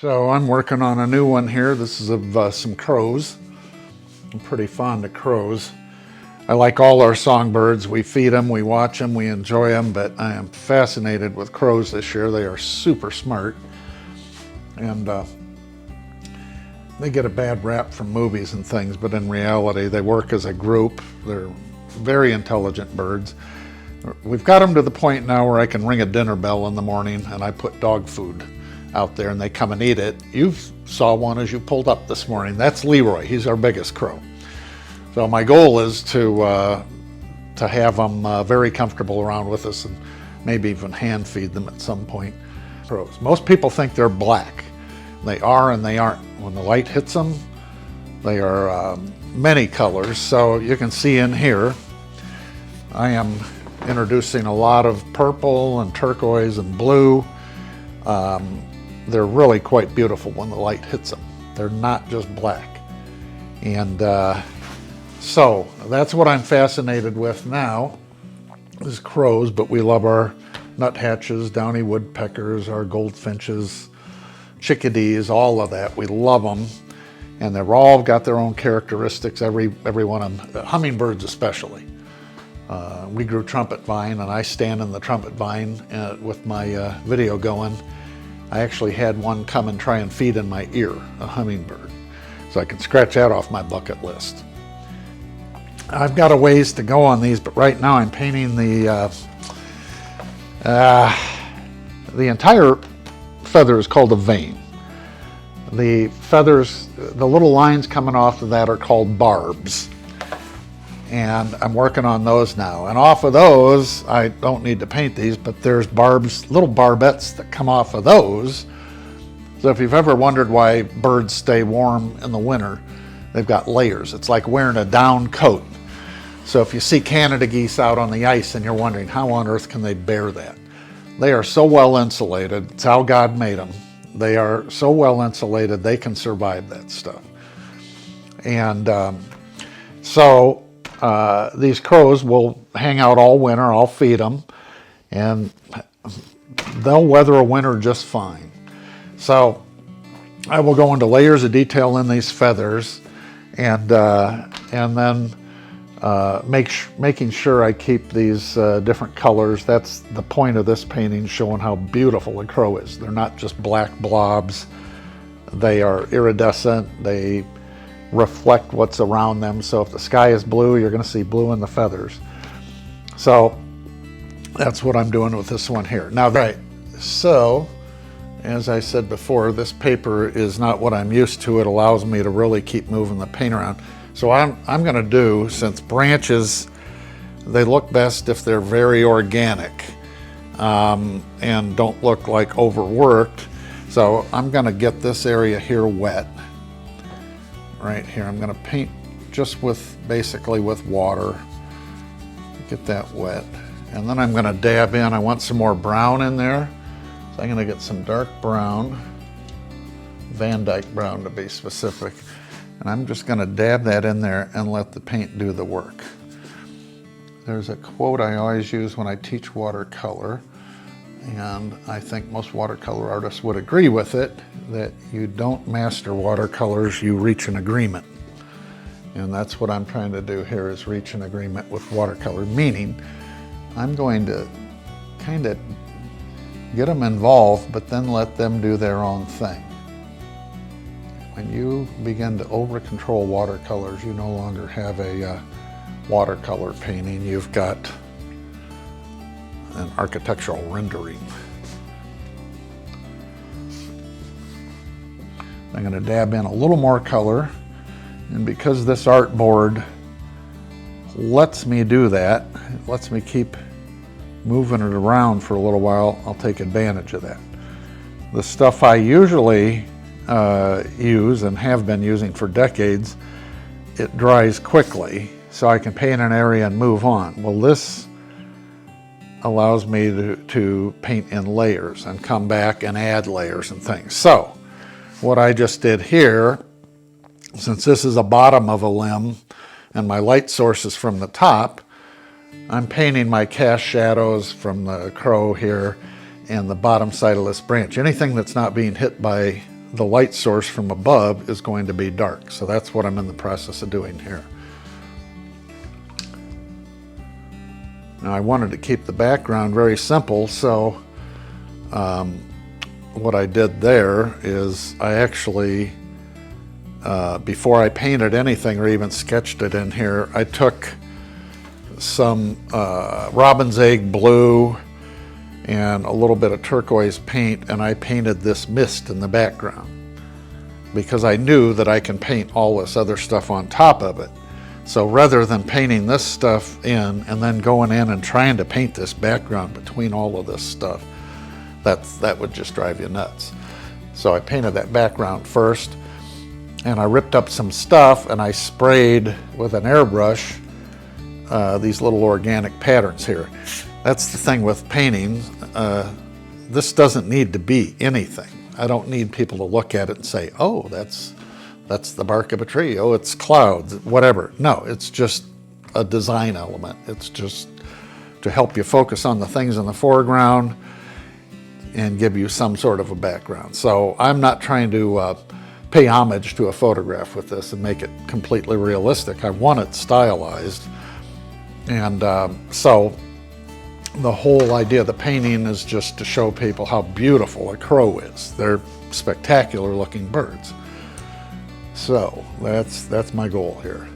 So I'm working on a new one here. This is of some crows. I'm pretty fond of crows. I like all our songbirds. We feed them, we watch them, we enjoy them, but I am fascinated with crows this year. They are super smart. And they get a bad rap from movies and things, but in reality, they work as a group. They're very intelligent birds. We've got them to the point now where I can ring a dinner bell in the morning and I put dog food out there and they come and eat it. You saw one as you pulled up this morning. That's Leroy. He's our biggest crow. So my goal is to have them very comfortable around with us and maybe even hand feed them at some point. Crows. Most people think they're black. They are and they aren't. When the light hits them, they are many colors. So you can see in here, I am introducing a lot of purple and turquoise and blue. They're really quite beautiful when the light hits them. They're not just black. And so that's what I'm fascinated with now is crows, but we love our nuthatches, downy woodpeckers, our goldfinches, chickadees, all of that. We love them. And they've all got their own characteristics, every one of them, hummingbirds especially. We grew trumpet vine, and I stand in the trumpet vine with my video going. I actually had one come and try and feed in my ear, a hummingbird. So I can scratch that off my bucket list. I've got a ways to go on these, but right now I'm painting the entire feather is called a vane. The feathers, the little lines coming off of that are called barbs. And I'm working on those now. And off of those, I don't need to paint these, but there's barbs, little barbettes that come off of those. So if you've ever wondered why birds stay warm in the winter, they've got layers. It's like wearing a down coat. So if you see Canada geese out on the ice and you're wondering how on earth can they bear that? They are so well insulated. It's how God made them. They are so well insulated, they can survive that stuff. And these crows will hang out all winter. I'll feed them, and they'll weather a winter just fine. So I will go into layers of detail in these feathers, and then making sure I keep these different colors. That's the point of this painting, showing how beautiful a crow is. They're not just black blobs. They are iridescent. They reflect what's around them. So if the sky is blue, you're going to see blue in the feathers. So that's what I'm doing with this one here. Now, right, so as I said before, this paper is not what I'm used to. It allows me to really keep moving the paint around. So I'm going to do, since branches, they look best if they're very organic and don't look like overworked. So I'm going to get this area here wet. Right here, I'm going to paint just basically with water, get that wet, and then I'm going to dab in. I want some more brown in there, so I'm going to get some dark brown, Van Dyke brown to be specific, and I'm just going to dab that in there and let the paint do the work. There's a quote I always use when I teach watercolor, and I think most watercolor artists would agree with it, that you don't master watercolors, you reach an agreement. And that's what I'm trying to do here, is reach an agreement with watercolor, meaning I'm going to kind of get them involved, but then let them do their own thing. When you begin to over-control watercolors, you no longer have a watercolor painting, you've got an architectural rendering. I'm going to dab in a little more color, and because this artboard lets me do that, it lets me keep moving it around for a little while, I'll take advantage of that. The stuff I usually use and have been using for decades, it dries quickly, so I can paint an area and move on. Well, this allows me to paint in layers and come back and add layers and things. So what I just did here, since this is the bottom of a limb and my light source is from the top, I'm painting my cast shadows from the crow here and the bottom side of this branch. Anything that's not being hit by the light source from above is going to be dark. So that's what I'm in the process of doing here. Now I wanted to keep the background very simple, so what I did there is I actually, before I painted anything or even sketched it in here, I took some robin's egg blue and a little bit of turquoise paint, and I painted this mist in the background because I knew that I can paint all this other stuff on top of it. So rather than painting this stuff in and then going in and trying to paint this background between all of this stuff, that would just drive you nuts. So I painted that background first, and I ripped up some stuff and I sprayed with an airbrush these little organic patterns here. That's the thing with painting. This doesn't need to be anything. I don't need people to look at it and say, oh, that's the bark of a tree. Oh, it's clouds, whatever. No, it's just a design element. It's just to help you focus on the things in the foreground and give you some sort of a background. So I'm not trying to pay homage to a photograph with this and make it completely realistic. I want it stylized. And so the whole idea of the painting is just to show people how beautiful a crow is. They're spectacular looking birds. So that's my goal here.